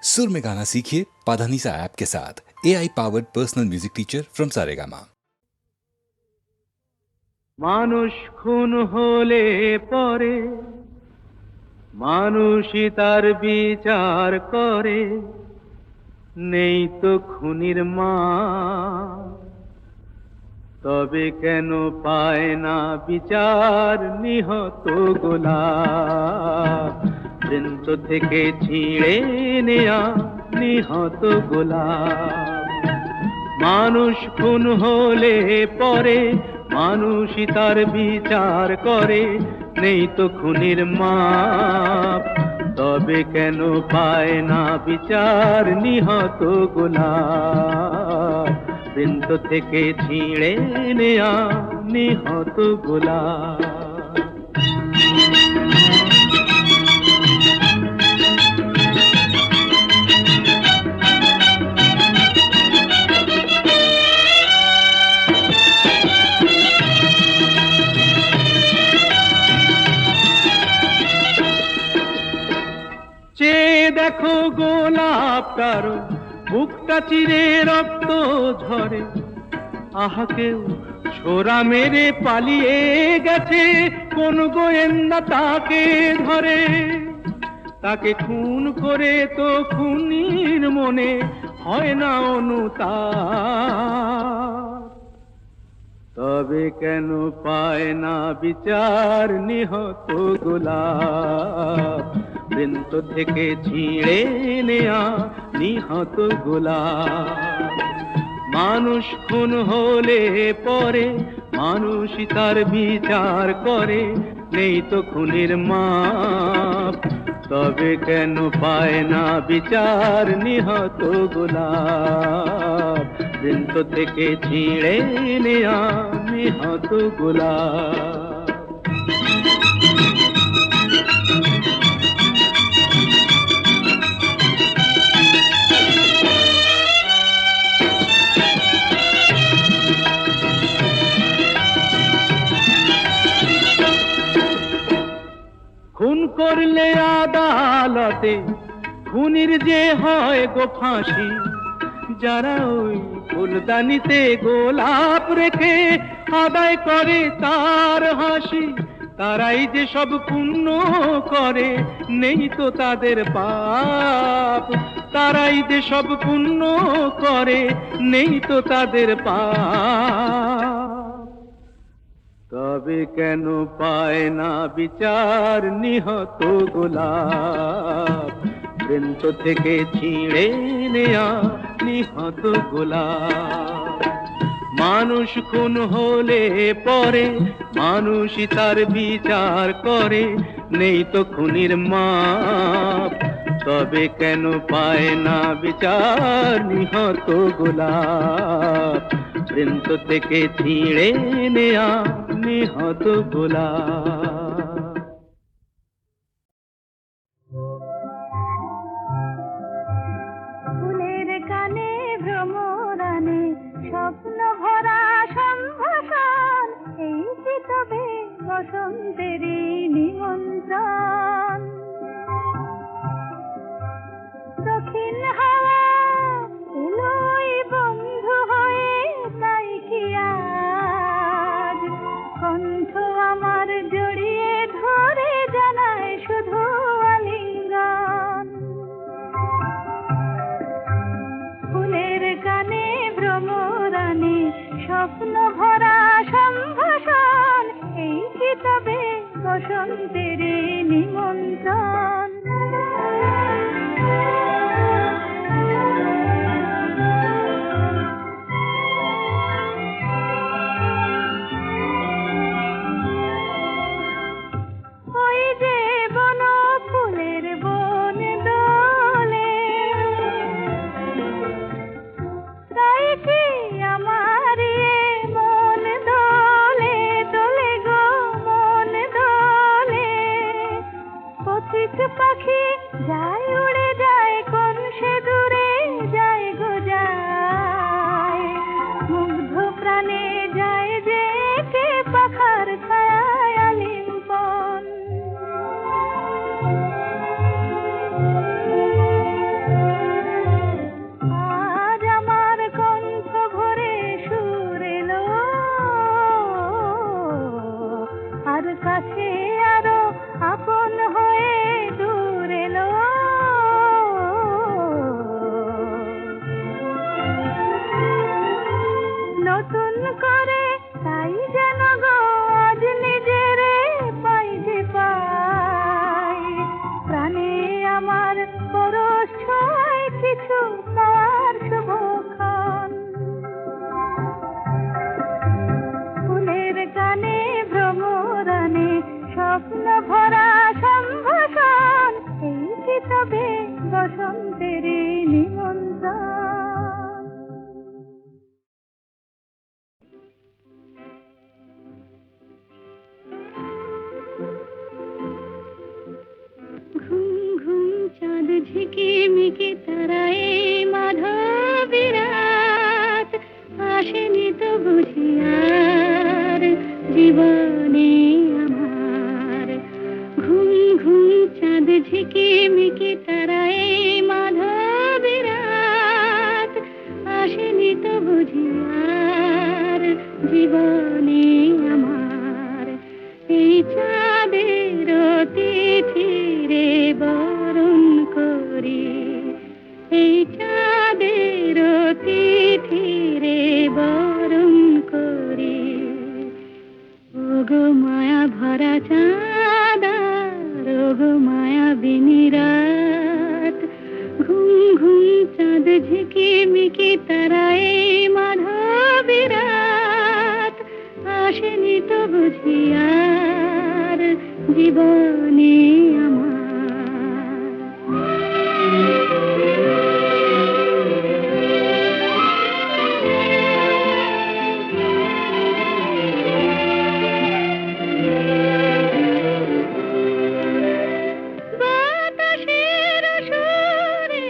सुर में गाना सीखिए पाधानीसा ऐप के साथ। AI powered personal music teacher from Saregama. মানুষ খুন হলে পরে মানুষই তার বিচার করে, নেই তো খুনির মা, তবে কেন পায় না বিচার নিহত গোলাপ, বৃন্ত থেকে ছিঁড়ে নেয়া নিহত গোলাপ। মানুষ খুন হলে পরে মানুষই তার বিচার করে, নেই তো খুনির মাপ, তবে কেন পায় না বিচার নিহত গোলাপ, বৃন্ত থেকে ছিঁড়ে নেয়া নিহত গোলাপ। দেখো গোলাপটার বুকটা চিরে রক্ত ঝরে, আহা কেউ ছোরা মেরে পালিয়ে গেছে, কোন গোয়েন্দা তাকে ধরে, তাকে খুন করে তো খুনির মনে হয় না অনুতাপ, তবে কেন পায় না বিচার নিহত গোলাপ, বৃন্ত থেকে ছিঁড়ে নেয়া নিহত গোলাপ। মানুষ খুন হলে পরে মানুষই তার বিচার করে, নেই তো খুনির মাপ, তবে কেন পায় না বিচার নিহত গোলাপ, বৃন্ত থেকে ছিঁড়ে নেয়া নিহত গোলাপ। খুন করলে আদালতে খুনির যে হয় গো ফাঁসি, যারা ওই ফুলদানিতে গোলাপ রেখে আদায় করে তার হাসি, তারাই যে সব পুণ্য করে, নেই তো তাদের পাপ, তারাই যে সব পুণ্য করে, নেই তো তাদের পাপ, তবে কেন পায় না বিচার নিহত গোলাপ, বৃন্ত থেকে ছিঁড়ে নেয়া নিহত গোলাপ। মানুষ খুন হলে পরে মানুষই তার বিচার করে, নেই তো খুনির মাপ, তবে কেন পায় না বিচার নিহত গোলাপ, বৃন্ত থেকে ছিঁড়ে নেয়া নিহত গোলাপ। ফুলের কানে ভ্রমরানে স্বপ্ন ভরা সম্ভাষণ, এই কি তবে বসন্তেরই নিমন্ত্রণ। দক্ষিণ হাওয়া এলোই বন্ধু হয়ে, তাই কি আজ কণ্ঠ আমার জড়িয়ে ধরে জানায় শুধু আলিঙ্গন। ফুলের কানে ভ্রমরানে স্বপ্ন ভরা সম্ভাষণ, এই কি তবে বসন্তেরই নিমন্ত্রণ। নিমন্ত্রণ। ঘুম ঘুম চাঁদ ঝিকিমিকি তারায় মাধবী রাত, আসেনি তো বুঝি আর জীবনে আমার। ঘুম ঘুম চাঁদ ঝিকিমিকি তারায় মাধবী রাত, আসেনি তো বুঝি আর জীবনে আমার। এই চাঁদের তিথিরে বরণ করি, এই চাঁদের তিথিরে বরণ করি। ওগো মায়া ভরা চাঁদ, ওগো মায়া বিনি রাত, ঘুম ঘুম চাঁদ ঝিকিমিকি তারায় মাধবী রাত, আসেনি তো বুঝি আর জীবনে আমার। বাতাসের সুরে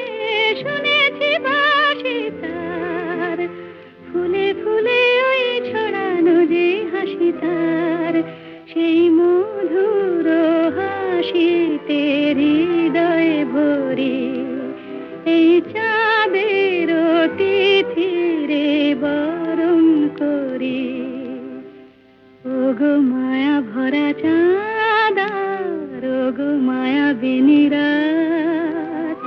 শুনেছি বাঁশি তার, ফুলে ফুলে ওই ছড়ানো যে হাসি তার, সেই মধুর হাসিতে হৃদয় ভরে। এই চাঁদের তিথিরে বরণ করি, ওগো মায়া ভরা চাঁদ, ওগো মায়া বিনি রাত।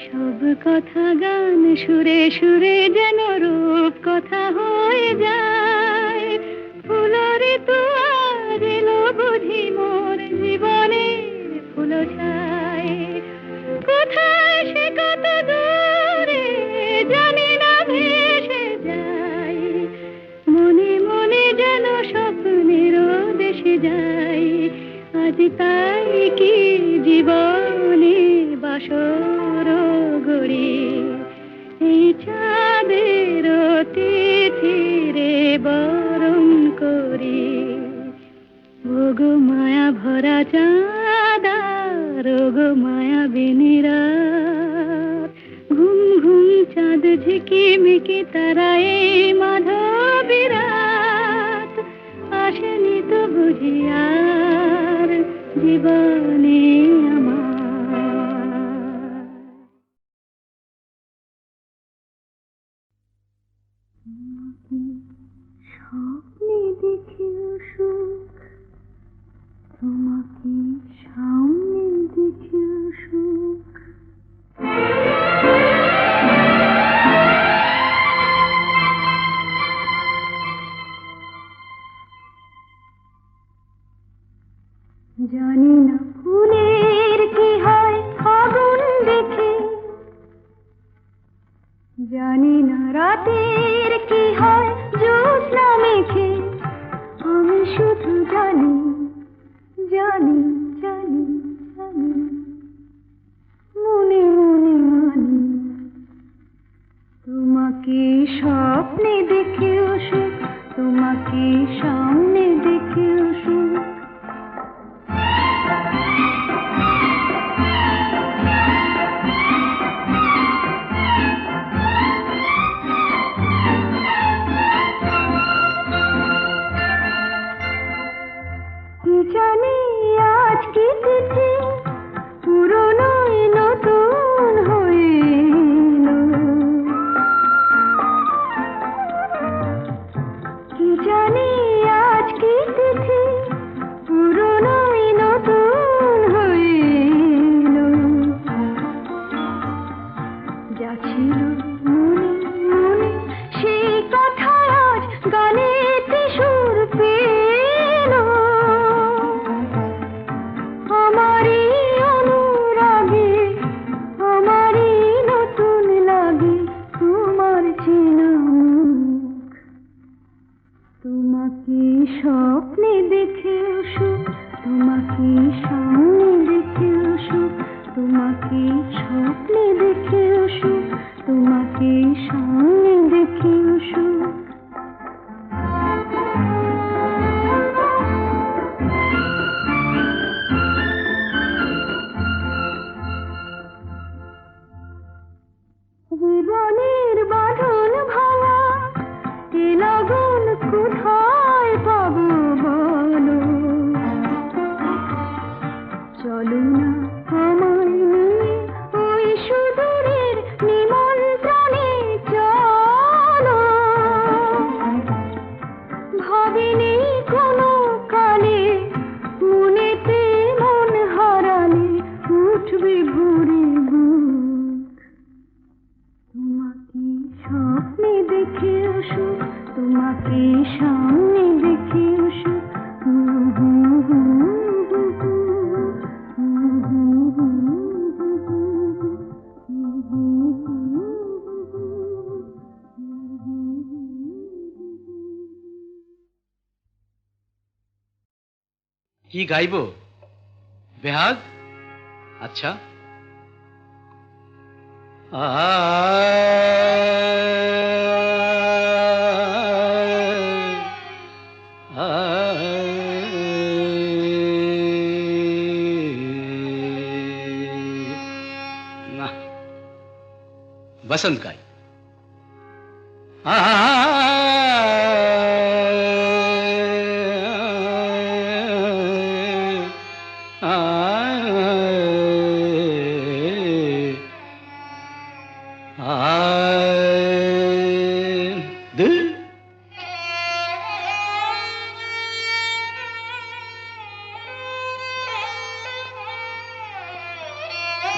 সব কথা গান সুরে সুরে যেন রূপ কথা হয়ে যায়। ফুলরে তো আজ এলো বুঝি মোর জীবনের ফুল ছায়। কোথায় সে কত দূরে জানি না ভেসে যায়, মনে মনে যেন স্বপ্নের দেশে যাই। আজ তাই কি জীবনে বাসর গড়ি, এই চাঁদের তিথিরে বরণ করি। ওগো মায়া ভরা চাঁদ, ওগো মায়া বিনি রাত, ঘুম ঘুম চাঁদ ঝিকিমিকি তারায় মাধবী রাত, আসেনি তো বুঝি আর জীবনে আমার। স্বপ্নে দেখিও সুখ, তোমাকে সামনে দেখিও সুখ। জানি না ফুলের কি হয় আগুন দেখে, জানি না রাতের কি হয় জ্যোৎস্না মেখে। আমি শুধু জানি জানি জানি জানি, মনে মনে মানি, তোমাকে স্বপ্নে দেখেও সুখ, তোমাকে সামনে দেখেও সুখ। কি জানি আজ কি তিথি, পুরনোই নতুন হয়ে এলো। কি জানি আজ কি তিথি, পুরনোই নতুন হয়ে এলো। যা ছিল মনে মনে সেই কথা আজ গানেতে সুর পেল। আমারই অনুরাগে, আমারই নতুন লাগে তোমার চেনা স্বপ্নে দেখে সুখ, তোমাকে সামনে দেখে সুখ, তোমাকে স্বপ্নে দেখে সুখ, তোমাকে সামনে দেখে সুখ। জীবনের বাঁধন ভাঙা এ লগন কোথায় পাবো বলো, চলো না আমায় নিয়ে ওই সুদূরের নিমন্ত্রণে চলো। ভাবিনি কোনো কালে মনেতে মন হারালে উঠবে ভরে বুক, তোমাকে স্বপ্নে দেখে সুখ, তোমাকে সামনে দেখে সুখ। কি গাইবো? বেহাগ? আচ্ছা। না, বসন্ত গাই।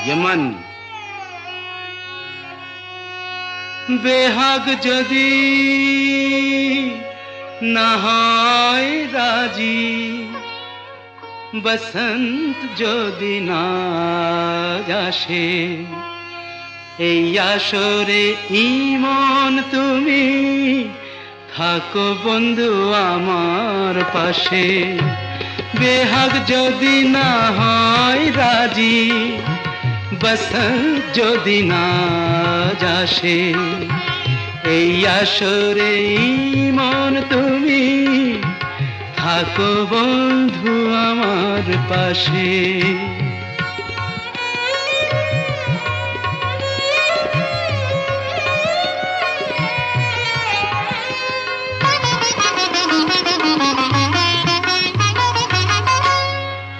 यमन बेहाग जदि ना হয় রাজি, বসন্ত যদি না আসে, এই আসরে ইমন তুমি থাকো বন্ধু আমার পাশে। বেহাগ যদি না হয় রাজি, বসন্ত যদি না আসে, এই আসরে ইমন তুমি থাকো বন্ধু আমার পাশে।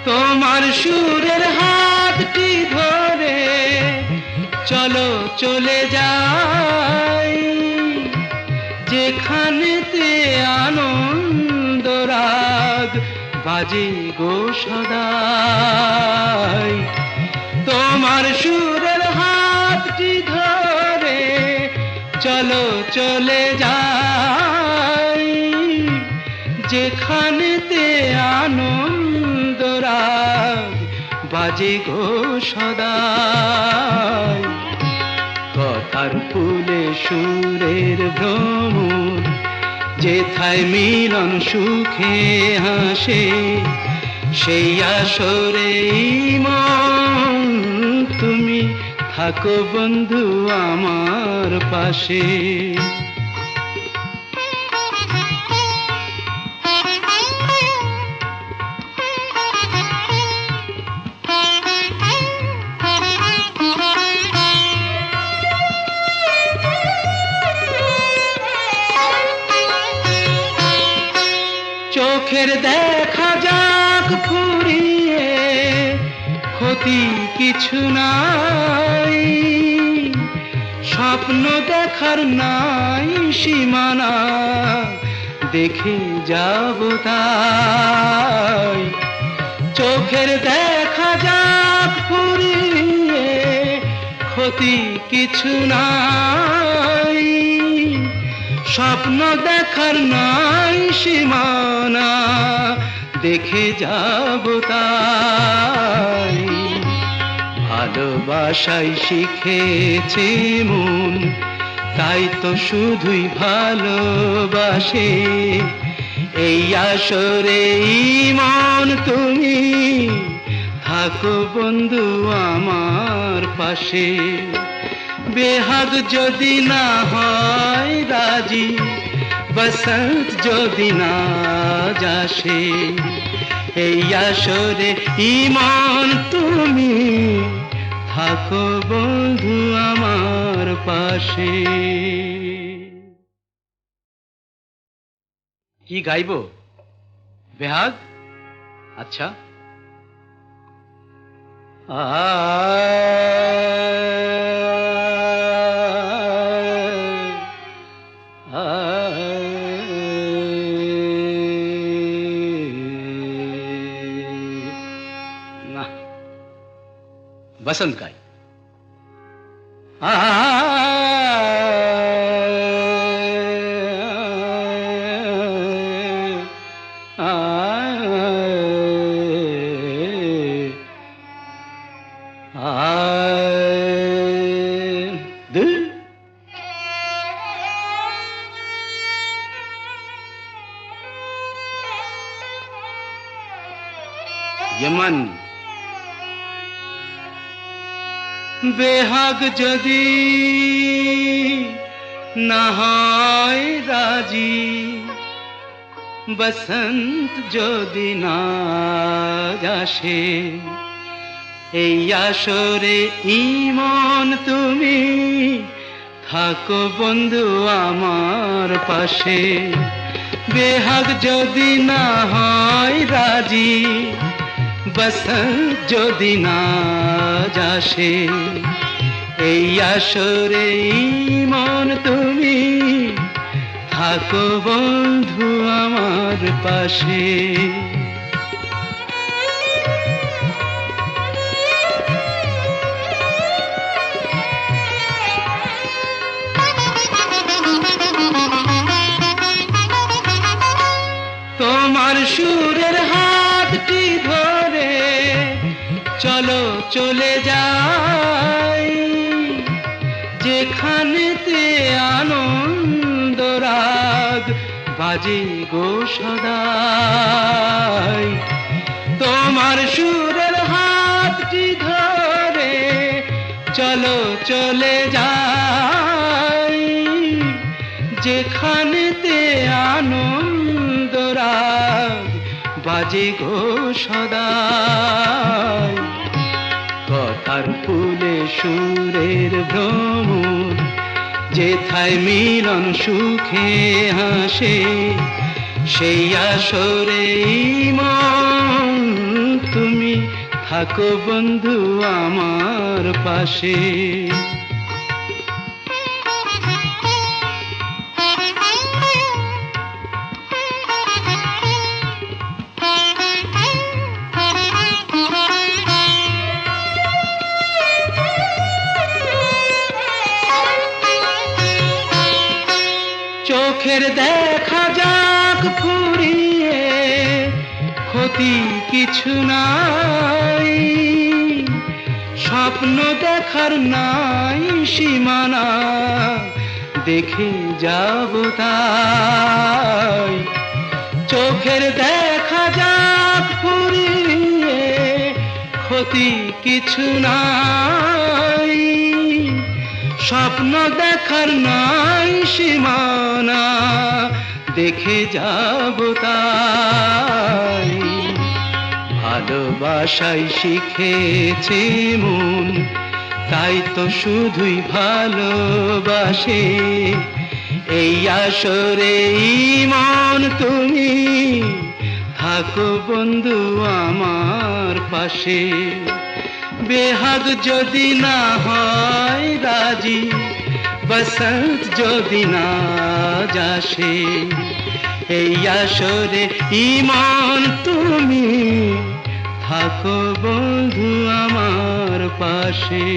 তোমার সুরের হাতটি ধরে চলো চলে যাই, যেখানেতে আনন্দ রাগ বাজে গো সদাই। তোমার সুরের হাতটি ধরে চলো চলে যাই, যেখানেতে আনন্দ রাগ বাজে গো সদাই। কথার ফুলে সুরের ভ্রমর, যেথায় মিলন সুখে হাসে, সেই আসরে মন তুমি থাকো বন্ধু আমার পাশে। চোখের দেখা যাক ফুরিয়ে, ক্ষতি কিছু নাই, স্বপ্ন দেখার নাই সীমানা, দেখে যাব তাই। চোখের দেখা যাক ফুরিয়ে, ক্ষতি কিছু নাই, স্বপ্ন দেখার নাই সীমানা, দেখে যাব তাই। ভালোবাসাই শিখেছে মন, তাই তো শুধুই ভালোবাসে, এই আসরে মন তুমি থাকো বন্ধু আমার পাশে। বেহাগ যদি না হয় রাজি, বসন্ত যদি না যাসে, এই আসরে ইমন তুমি থাকো বন্ধু আমার পাশে। কি গাইবো? বেহাগ? আচ্ছা। না, বসন্ত গাই। यमन बेहाग যদি না হয় রাজি, বসন্ত যদি না আসে, এই আসরে ইমন তুমি থাকো বন্ধু আমার পাশে। বেহাগ যদি না হয় রাজি, বসন্ত যদি না আসে, এই আসরে মন তুমি থাকো বন্ধু আমার পাশে। তোমার সুরের হাতটি ধরে চলো চলে যাই, যেখানেতে আনন্দ রাগ বাজে গো সদাই। তোমার সুরের হাতটি ধরে চলো চলে যাই, যেখানেতে আনন্দ রাগ বাজে গো সদাই। কথার ফুলে সুরের ভ্রমর, যেথায় মিলন সুখে হাসে, সেই আসরে মন তুমি থাকো বন্ধু আমার পাশে। চোখের দেখা যাক ফুরিয়ে, ক্ষতি কিছু নাই, স্বপ্ন দেখার নাই সীমানা, দেখে যাব তাই। চোখের দেখা যাক ফুরিয়ে, ক্ষতি কিছু নাই, স্বপ্ন দেখার নাই সীমানা, দেখে যাব তাই। ভালোবাসাই শিখেছে মন, তাই তো শুধুই ভালোবাসে, এই আসরে মন তুমি থাকো বন্ধু আমার পাশে। বেহাগ যদি না হয় রাজি, বসন্ত যদি না আসে, এই আসরে ইমন তুমি থাকো বন্ধু আমার পাশে।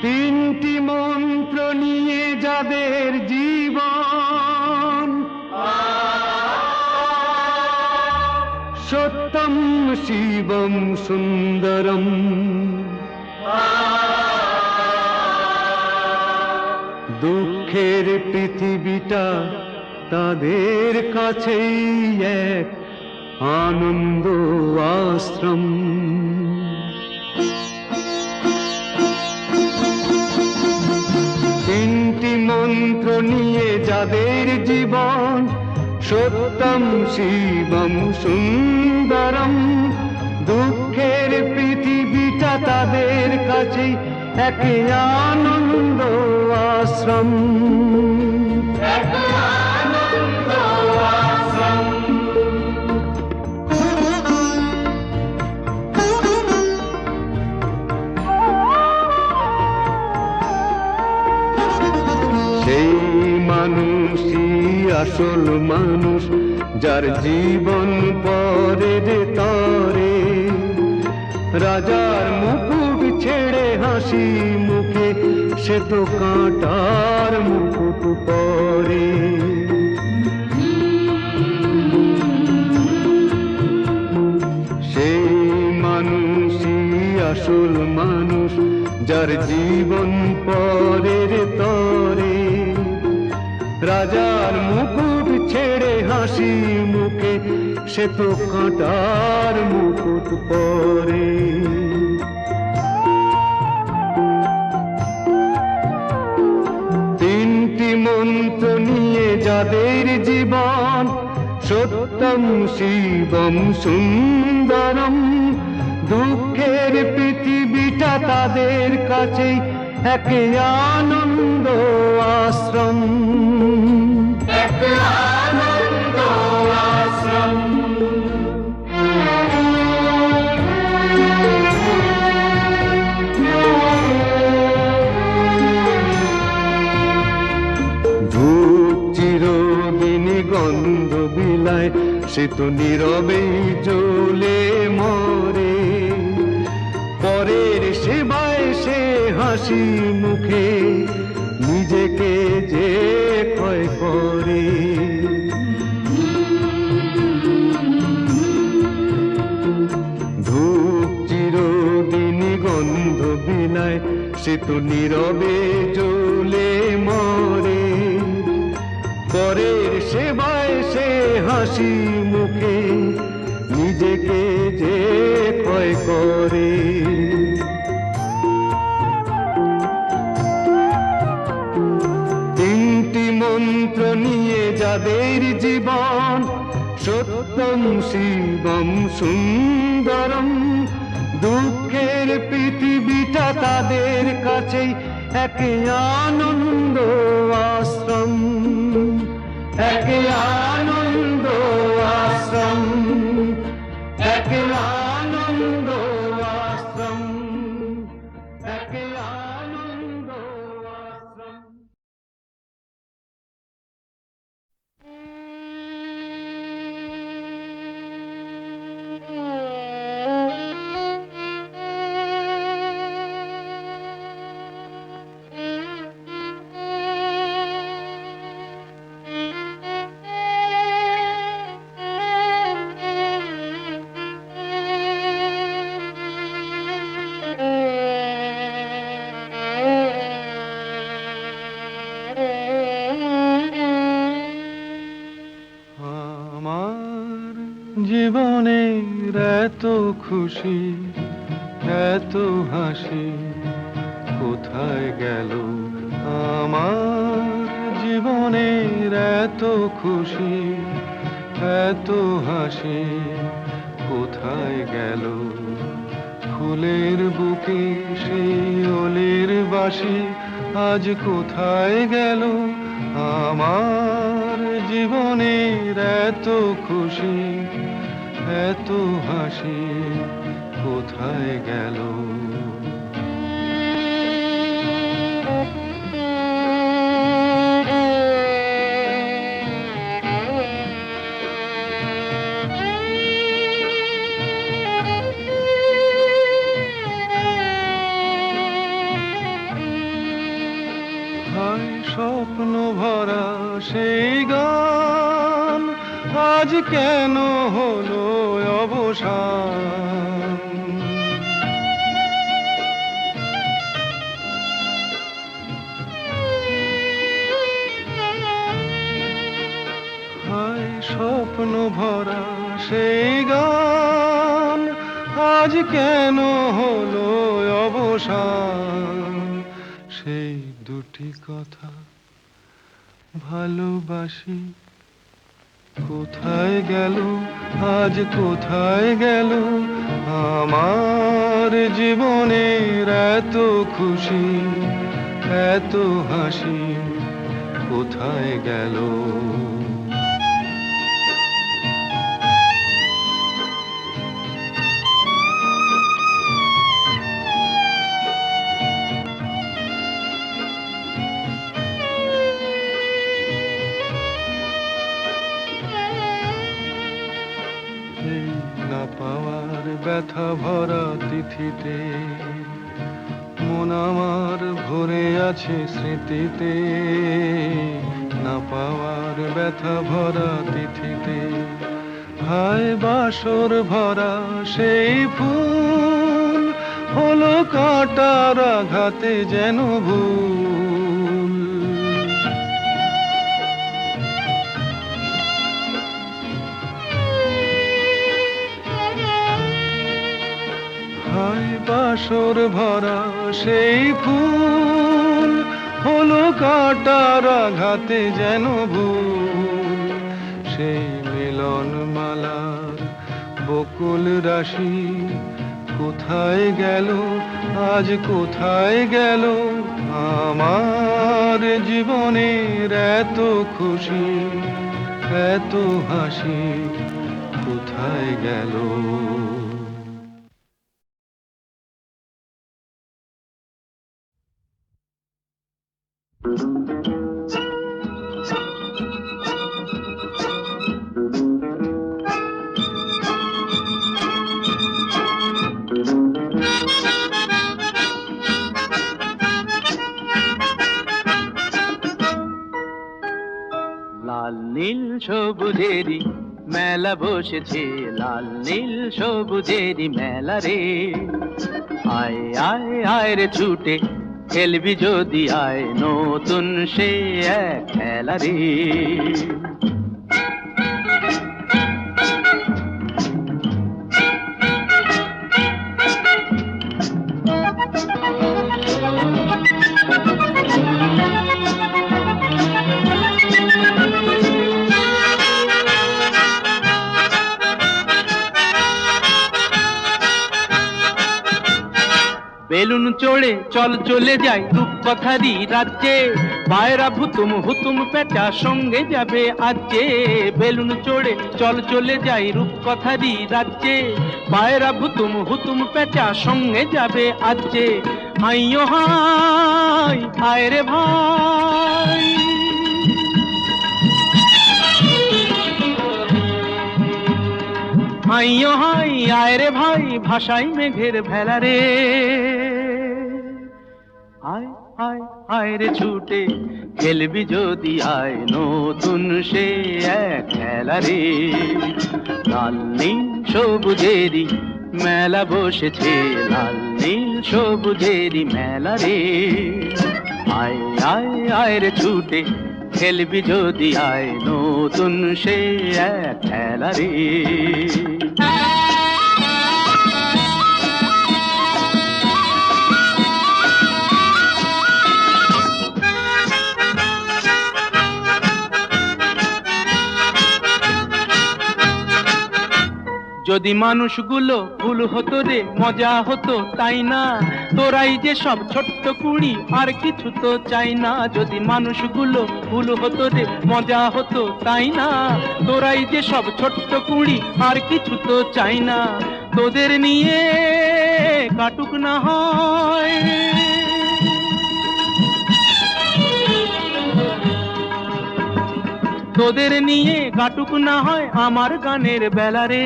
তিনটি মন্ত্র নিয়ে যাদের জীবন, সত্যম শিবম সুন্দরম। দুঃখের পৃথিবীটা তাদের কাছেই এক আনন্দ আশ্রম। তিনটি মন্ত্র নিয়ে যাদের জীবন, সত্যম শিবম সুন্দরম। দুঃখের পৃথিবীটা তাদের কাছেই এক আনন্দ আশ্রম। সেই মানুষই আসল মানুষ, যার জীবন পরের তরে। রাজার মুকুট ছেড়ে হাসি মুখে, সে তো কাঁটার মুকুট পরে। সেই মানুষই আসল মানুষ, যার জীবন পরের তরে। রাজার মুকুট ছেড়ে হাসি মুখে, সে তো কাঁটার মুকুট পরে। তিনটি মন্ত্র নিয়ে যাদের জীবন, সত্যম শিবম সুন্দরম। দুঃখের পৃথিবীটা তাদের কাছেই এক আনন্দ আশ্রম। এক আনন্দ আশ্রম। ধূপ চিরদিনই গন্ধ বিলায়, সে তো নীরবেই জ্বলে মরে। পরের সেবায় সে হাসি মুখে নিজেকে যে ক্ষয় করে। ধূপ চিরদিনই গন্ধ বিলায়, সে তো নীরবে জ্বলে মরে। পরের সেবায় সে হাসি মুখে নিজেকে যে ক্ষয় করে। তিনটি মন্ত্র নিয়ে যাদের জীবন, সত্যম শিবম সুন্দরম। দুঃখের পৃথিবীটা তাদের কাছেই এক আনন্দ আশ্রম। এক আনন্দ আশ্রম। এক আনন্দ আশ্রম। এক আনন্দ আশ্রম। জীবনের এত খুশি, এত হাসি কোথায় গেল? আমার জীবনের এত খুশি, এত হাসি কোথায় গেল? ফুলের বুকে সেই ওলের বাসি আজ কোথায় গেল? আমার জীবনের এত খুশি, এত হাসি কোথায় গেল? হায় স্বপ্ন ভরা সেই গান আজ কেন হলো অবসান। হায় স্বপ্ন ভরা সেই গান, আজ কেন হলো অবসান। সেই দুটি কথা ভালোবাসি কোথায় গেল, আজ কোথায় গেল। আমার জীবনের এত খুশি, এত হাসি কোথায় গেল। এই না পাওয়ার ব্যথা ভরা তিথিতে মন আমার ভরে আছে স্মৃতিতে। না পাওয়ার ব্যথা ভরা তিথিতে হায় বাসর ভরা সেই ফুল হলো কাঁটার আঘাতে যেন ভুল। হায় বাসর ভরা সেই ফুল হলো কাঁটার আঘাতে যেন ভুল। সেই মিলন মালার বকুল রাশি কোথায় গেল, আজ কোথায় গেল। আমার জীবনের এত খুশি, এত হাসি কোথায় গেল। লাল নীল সবুজেরই মেলা বসেছে, লাল নীল সবুজেরই মেলা রে। আয় আয় আয় রে ছুটে খেলবি যদি আয়, নতুন সে এক খেলা রে। বেলুন চড়ে চল চলে যাই রূপকথারই রাজ্যে, পায়রা ভুতুম হুতুম পেঁচা সঙ্গে যাবে আজকে। বেলুন চড়ে চল চলে যাই রূপকথারই রাজ্যে, পায়রা ভুতুম হুতুম পেঁচা সঙ্গে যাবে আজকে। হাইয়ো হাই হায় রে ভাই, হাইয়ো হাই আয় রে ভাই, ভাষাই মেঘের ভেলা রে। আয় আয় আয় রে ছুটে খেলবি যদি আয়, নতুন সে এক খেলা রে। লাল নীল সবুজেরই মেলা বসেছে, লাল নীল সবুজেরই মেলা রে। আয় আয় আয় রে ছুটে খেলবি যদি আয়, নতুন সে এক খেলা রে। যদি মানুষগুলো ফুল হতো রে মজা হতো তাই না, তোরাই যে সব ছোট্ট কুড়ি আর কিছু তো চাই না। যদি মানুষগুলো ফুল হতো রে মজা হতো তাই না, তোরাই যে সব ছোট্ট কুড়ি আর কিছু তো চাই না। তোদের নিয়ে কাটুক না হয় তোদের নিয়ে কাটুক না হয় আমার গানের বেলা রে।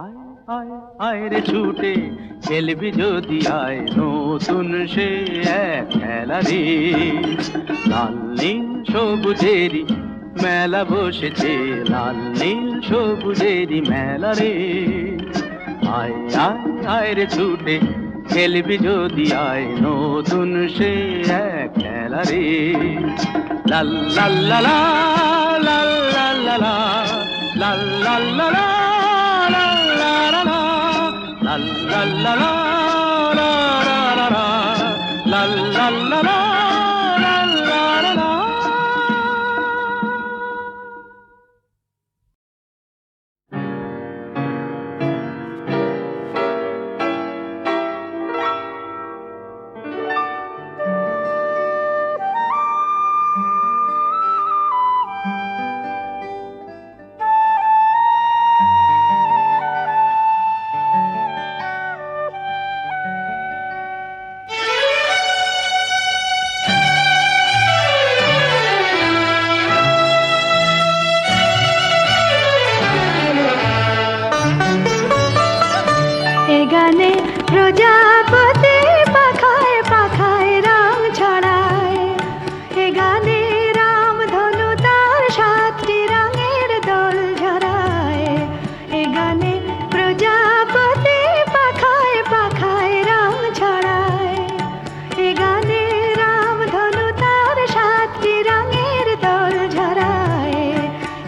আয় আয় আয় রে ছুটে খেলবি যদি আয়, নতুন সে এক খেলা রে। লাল নীল সবুজেরই মেলা বসেছে লাল নীল সবুজেরই মেলা রে। আয় আয় আয় রে ছুটে খেলবি যদি আয় নতুন সে এক খেলা রে। লাল লাল লা লা লাল লাল লা লা লাল লাল লা লা লাল লা লা লা লাল লাল লা লা লা লা লা লাল লাল লা লা লাল লা লা লা। এ গানে প্রজাপতি পাখায় পাখায় রং ছড়ায়, এ গানে রাম ধনু তার 7টি রঙের দোল ঝরায়। এ গানে প্রজাপতি পাখায় পাখায় রং ছড়ায়, এ গানে রাম ধনু তার 7টি রঙের দোল ঝরায়।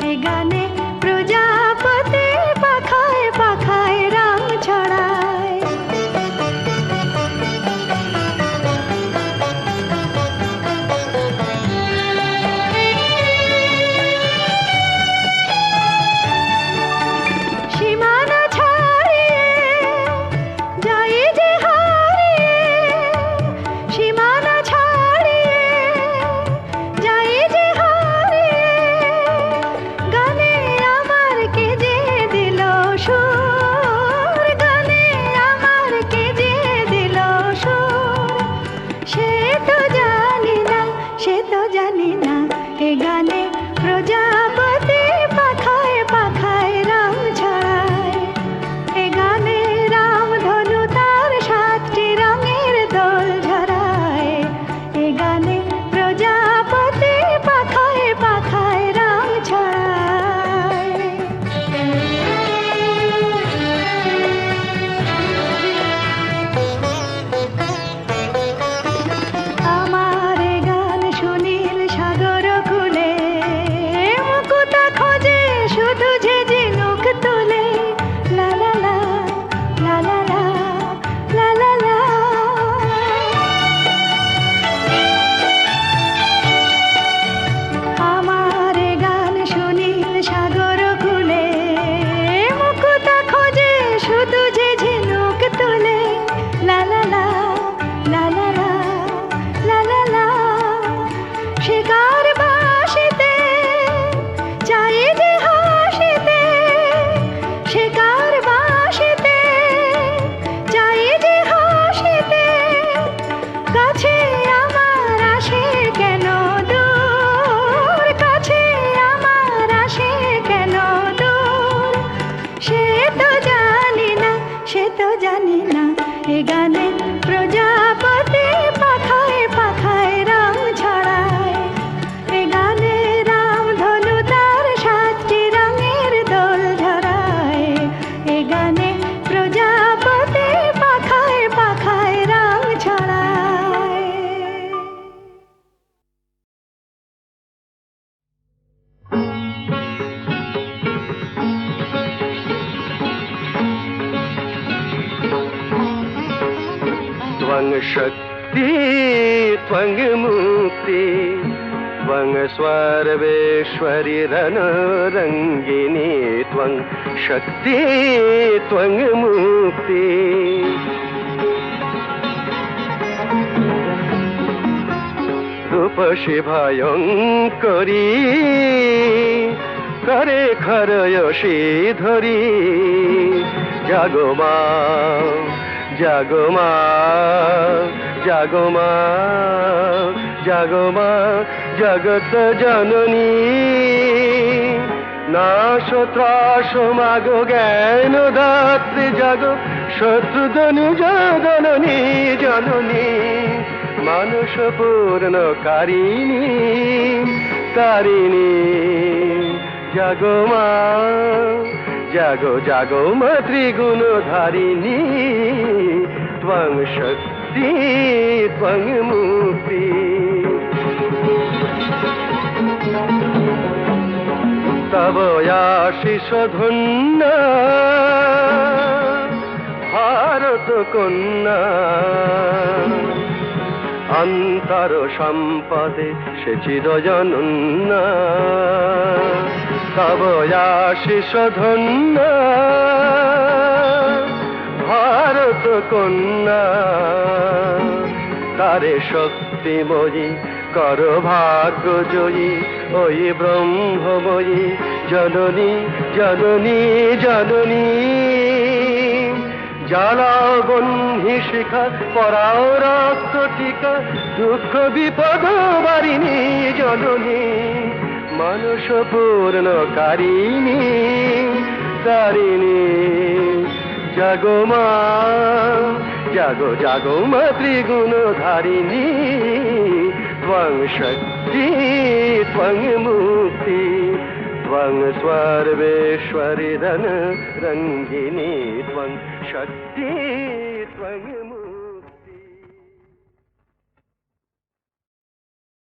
এ গানে প্রজাপতি পাখায় পাখায় রং ছড়ায়। সীমানা ছাড়িয়ে যাই যে হারিয়ে, সীমানা ছাড়িয়ে যাই যে হারিয়ে, গানে আমার কে যে দিল সুর, গানে আমার কে যে দিল সুর, সে তো জানি না, সে তো জানি না। এ গানে প্রজাপতি পাখায় পাখায় রং ছড়ায়, এ গানে রাম ধনু তার 7টি রঙের দোল ঝরায়। এ গানে প্রজাপতি পাখায় পাখায় রং ছড়ায়। আমার এ গান সুনীল সাগর কুলে, মুকুতা খোঁজে শুধু যে ঝিনুক তুলে। লা লা লা লা লা লা লা লা লা। আমার এ গান সুনীল সাগর কুলে, মুকুতা খোঁজে শুধু যে ঝিনুক তুলে। লা লা লা লা লা লা লা লা লা। শিকার বাসিতে চাই যে হাসিতে, শিকার বাসিতে চাই যে হাসিতে, কাছে আমার আসে কেন দূর, কাছে আমার আসে কেন দূর, সে তো জানি না, সে তো জানি না। এ গানে প্রজাপতি পাখায় পাখায় রং ছড়ায়, এ গানে রাম ধনু তার 7টি রঙের দোল ঝরায়। এ গানে প্রজাপতি পাখায় পাখায় রং ছড়ায়। त्वं शक्ति त्वं मुक्ति त्वं सर्वेश्वरि रणरङ्गिनी, त्वं शक्ति त्वं मुक्ति। रूपसि भयङ्करी करे खरयसि धरी, जागो मा जागो मा जागो मा जागो मा जगत जननी। नाश त्रास मागो ज्ञान दात्री, जागो शत्रुधनु जननी जननी। मानुष पूर्ण कारिणी तारिणी জাগো মা জাগো জাগো মা ত্রিগুণধারিণী ত্বং শক্তি ত্বং মুক্তি তব আশিস ধন্য ভারত কন্যা অন্তর সম্পদে সে চিরজনন্যা তব আশিস ধন্য ভারত কন্যা তারে শক্তিময়ী কর ভাগ্য জয়ী ওই ব্রহ্মময়ী জননী জননী জননী জ্বালাও বহ্নি শিখা পরাও রক্ত টিকা দুঃখ বিপদ বারিণী জননী মানুষ পূর্ণকারিণী তারিণী জাগো মা জাগো জাগো মা ত্রিগুণধারিণী ত্বং শক্তি ত্বং মুক্তি ত্বং সর্বেশ্বরী ধন রঙ্গিনী ত্বং শক্তি ত্বং মুক্তি